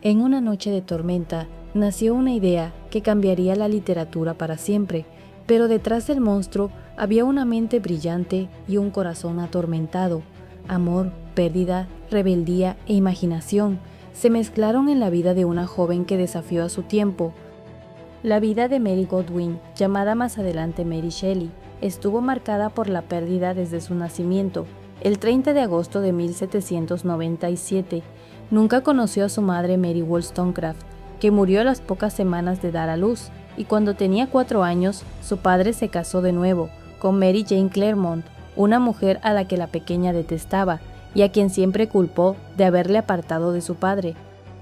En una noche de tormenta, nació una idea que cambiaría la literatura para siempre, pero detrás del monstruo había una mente brillante y un corazón atormentado. Amor, pérdida, rebeldía e imaginación se mezclaron en la vida de una joven que desafió a su tiempo. La vida de Mary Godwin, llamada más adelante Mary Shelley, estuvo marcada por la pérdida desde su nacimiento. El 30 de agosto de 1797, nunca conoció a su madre Mary Wollstonecraft, que murió a las pocas semanas de dar a luz, y cuando tenía 4 años, su padre se casó de nuevo, con Mary Jane Clairmont, una mujer a la que la pequeña detestaba, y a quien siempre culpó de haberle apartado de su padre.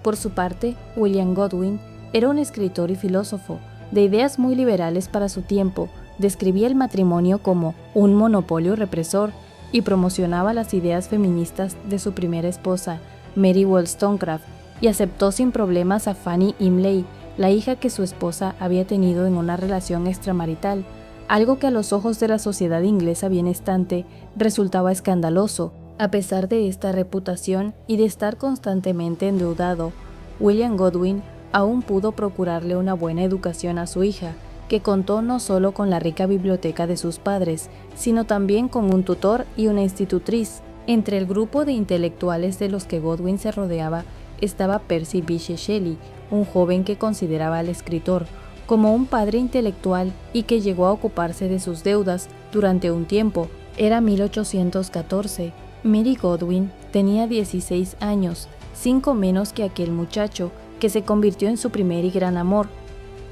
Por su parte, William Godwin era un escritor y filósofo, de ideas muy liberales para su tiempo. Describía el matrimonio como un monopolio represor y promocionaba las ideas feministas de su primera esposa, Mary Wollstonecraft, y aceptó sin problemas a Fanny Imlay, la hija que su esposa había tenido en una relación extramarital, algo que a los ojos de la sociedad inglesa bienestante resultaba escandaloso. A pesar de esta reputación y de estar constantemente endeudado, William Godwin aún pudo procurarle una buena educación a su hija, que contó no solo con la rica biblioteca de sus padres, sino también con un tutor y una institutriz. Entre el grupo de intelectuales de los que Godwin se rodeaba estaba Percy Bysshe Shelley, un joven que consideraba al escritor como un padre intelectual y que llegó a ocuparse de sus deudas durante un tiempo. Era 1814. Mary Godwin tenía 16 años, 5 menos que aquel muchacho, que se convirtió en su primer y gran amor.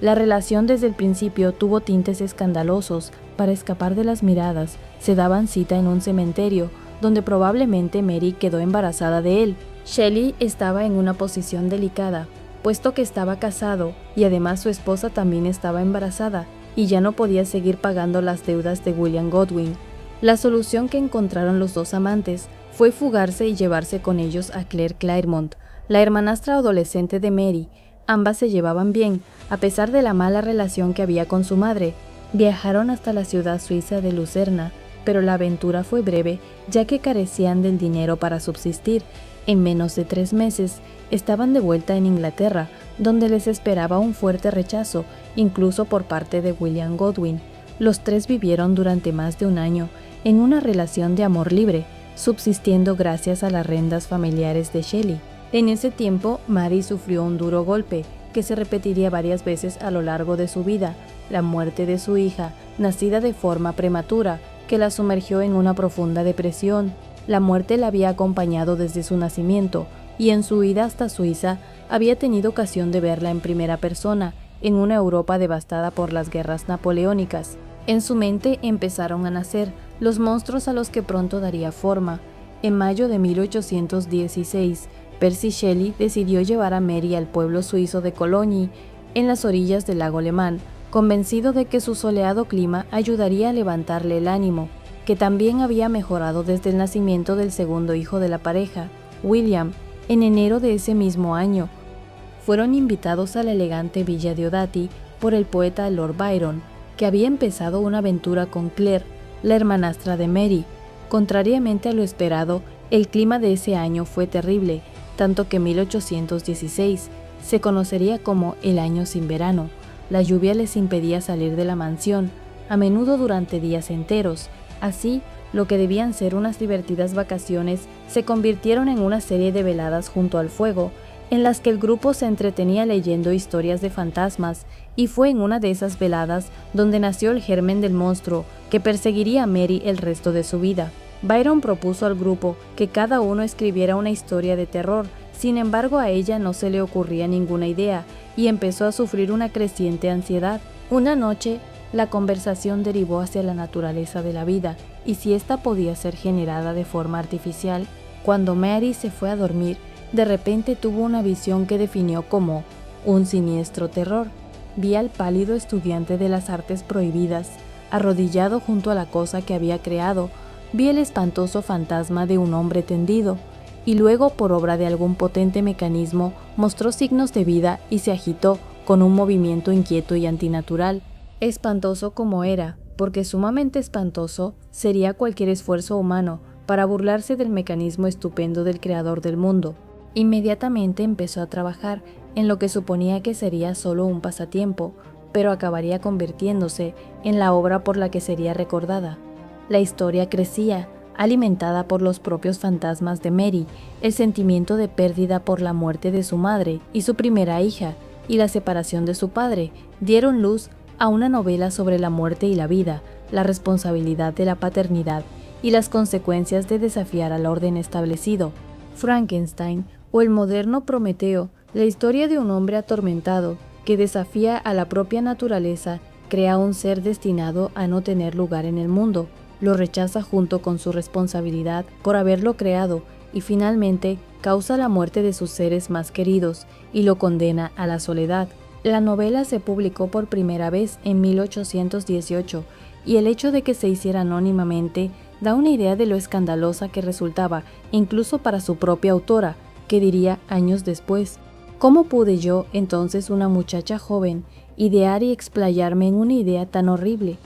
La relación desde el principio tuvo tintes escandalosos. Para escapar de las miradas, se daban cita en un cementerio, donde probablemente Mary quedó embarazada de él. Shelley estaba en una posición delicada, puesto que estaba casado y además su esposa también estaba embarazada, y ya no podía seguir pagando las deudas de William Godwin. La solución que encontraron los dos amantes fue fugarse y llevarse con ellos a Claire Clairmont, la hermanastra adolescente de Mary. Ambas se llevaban bien, a pesar de la mala relación que había con su madre. Viajaron hasta la ciudad suiza de Lucerna, pero la aventura fue breve, ya que carecían del dinero para subsistir. En menos de 3 meses, estaban de vuelta en Inglaterra, donde les esperaba un fuerte rechazo, incluso por parte de William Godwin. Los tres vivieron durante más de un año en una relación de amor libre, subsistiendo gracias a las rentas familiares de Shelley. En ese tiempo, Mary sufrió un duro golpe, que se repetiría varias veces a lo largo de su vida: la muerte de su hija, nacida de forma prematura, que la sumergió en una profunda depresión. La muerte la había acompañado desde su nacimiento, y en su huida hasta Suiza había tenido ocasión de verla en primera persona, en una Europa devastada por las guerras napoleónicas. En su mente empezaron a nacer los monstruos a los que pronto daría forma. En mayo de 1816, Percy Shelley decidió llevar a Mary al pueblo suizo de Cologny, en las orillas del lago Lemán, convencido de que su soleado clima ayudaría a levantarle el ánimo, que también había mejorado desde el nacimiento del segundo hijo de la pareja, William, en enero de ese mismo año. Fueron invitados a la elegante villa de Odati por el poeta Lord Byron, que había empezado una aventura con Claire, la hermanastra de Mary. Contrariamente a lo esperado, el clima de ese año fue terrible, tanto que 1816 se conocería como el año sin verano. La lluvia les impedía salir de la mansión, a menudo durante días enteros. Así, lo que debían ser unas divertidas vacaciones se convirtieron en una serie de veladas junto al fuego, en las que el grupo se entretenía leyendo historias de fantasmas, y fue en una de esas veladas donde nació el germen del monstruo que perseguiría a Mary el resto de su vida. Byron propuso al grupo que cada uno escribiera una historia de terror. Sin embargo, a ella no se le ocurría ninguna idea y empezó a sufrir una creciente ansiedad. Una noche, la conversación derivó hacia la naturaleza de la vida y si ésta podía ser generada de forma artificial. Cuando Mary se fue a dormir, de repente tuvo una visión que definió como un siniestro terror. Vi al pálido estudiante de las artes prohibidas, arrodillado junto a la cosa que había creado. Vi el espantoso fantasma de un hombre tendido, y luego, por obra de algún potente mecanismo, mostró signos de vida y se agitó con un movimiento inquieto y antinatural. Espantoso como era, porque sumamente espantoso sería cualquier esfuerzo humano para burlarse del mecanismo estupendo del creador del mundo. Inmediatamente empezó a trabajar en lo que suponía que sería solo un pasatiempo, pero acabaría convirtiéndose en la obra por la que sería recordada. La historia crecía, alimentada por los propios fantasmas de Mary, el sentimiento de pérdida por la muerte de su madre y su primera hija, y la separación de su padre, dieron luz a una novela sobre la muerte y la vida, la responsabilidad de la paternidad y las consecuencias de desafiar al orden establecido. Frankenstein, o el moderno Prometeo, la historia de un hombre atormentado que desafía a la propia naturaleza, crea un ser destinado a no tener lugar en el mundo, lo rechaza junto con su responsabilidad por haberlo creado y finalmente causa la muerte de sus seres más queridos y lo condena a la soledad. La novela se publicó por primera vez en 1818 y el hecho de que se hiciera anónimamente da una idea de lo escandalosa que resultaba incluso para su propia autora, que diría años después: ¿cómo pude yo, entonces una muchacha joven, idear y explayarme en una idea tan horrible?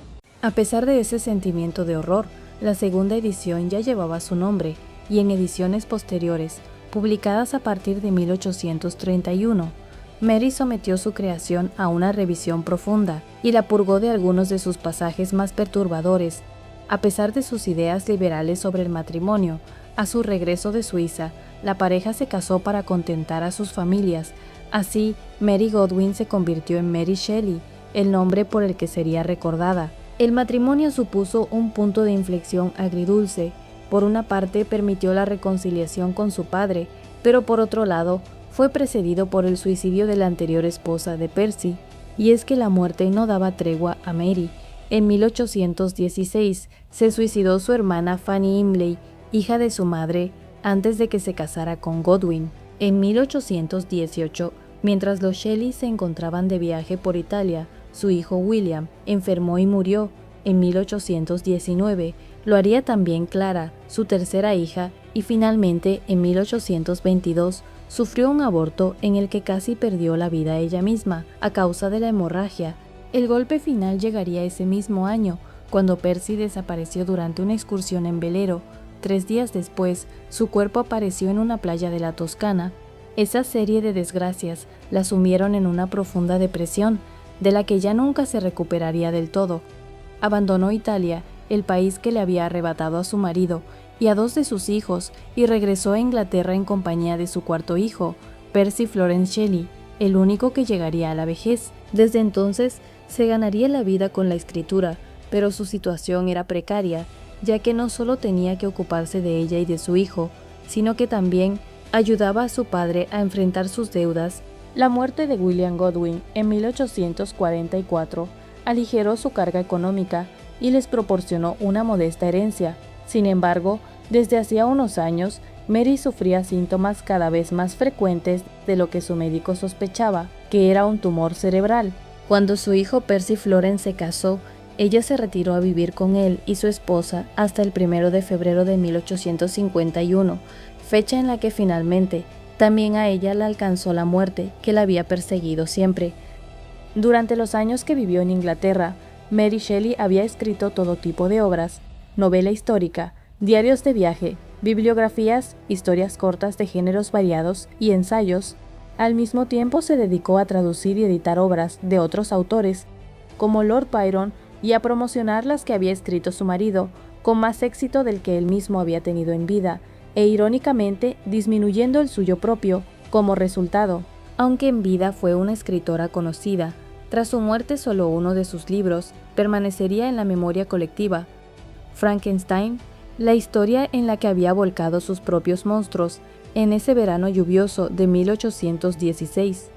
A pesar de ese sentimiento de horror, la segunda edición ya llevaba su nombre, y en ediciones posteriores, publicadas a partir de 1831, Mary sometió su creación a una revisión profunda y la purgó de algunos de sus pasajes más perturbadores. A pesar de sus ideas liberales sobre el matrimonio, a su regreso de Suiza, la pareja se casó para contentar a sus familias. Así, Mary Godwin se convirtió en Mary Shelley, el nombre por el que sería recordada. El matrimonio supuso un punto de inflexión agridulce. Por una parte, permitió la reconciliación con su padre, pero por otro lado, fue precedido por el suicidio de la anterior esposa de Percy. Y es que la muerte no daba tregua a Mary. En 1816 se suicidó su hermana Fanny Imlay, hija de su madre, antes de que se casara con Godwin. En 1818, mientras los Shelley se encontraban de viaje por Italia, su hijo William enfermó y murió. En 1819 lo haría también Clara, su tercera hija, y finalmente en 1822 sufrió un aborto en el que casi perdió la vida ella misma a causa de la hemorragia. El golpe final llegaría ese mismo año, cuando Percy desapareció durante una excursión en velero. 3 días después, su cuerpo apareció en una playa de la Toscana. Esa serie de desgracias la sumieron en una profunda depresión, de la que ya nunca se recuperaría del todo. Abandonó Italia, el país que le había arrebatado a su marido y a 2 de sus hijos, y regresó a Inglaterra en compañía de su cuarto hijo, Percy Florence Shelley, el único que llegaría a la vejez. Desde entonces, se ganaría la vida con la escritura, pero su situación era precaria, ya que no solo tenía que ocuparse de ella y de su hijo, sino que también ayudaba a su padre a enfrentar sus deudas. La muerte de William Godwin en 1844 aligeró su carga económica y les proporcionó una modesta herencia. Sin embargo, desde hacía unos años, Mary sufría síntomas cada vez más frecuentes de lo que su médico sospechaba, que era un tumor cerebral. Cuando su hijo Percy Florence se casó, ella se retiró a vivir con él y su esposa hasta el 1 de febrero de 1851, fecha en la que finalmente también a ella la alcanzó la muerte, que la había perseguido siempre. Durante los años que vivió en Inglaterra, Mary Shelley había escrito todo tipo de obras: novela histórica, diarios de viaje, bibliografías, historias cortas de géneros variados y ensayos. Al mismo tiempo se dedicó a traducir y editar obras de otros autores, como Lord Byron, y a promocionar las que había escrito su marido, con más éxito del que él mismo había tenido en vida, e irónicamente disminuyendo el suyo propio como resultado. Aunque en vida fue una escritora conocida, tras su muerte solo uno de sus libros permanecería en la memoria colectiva: Frankenstein, la historia en la que había volcado sus propios monstruos en ese verano lluvioso de 1816.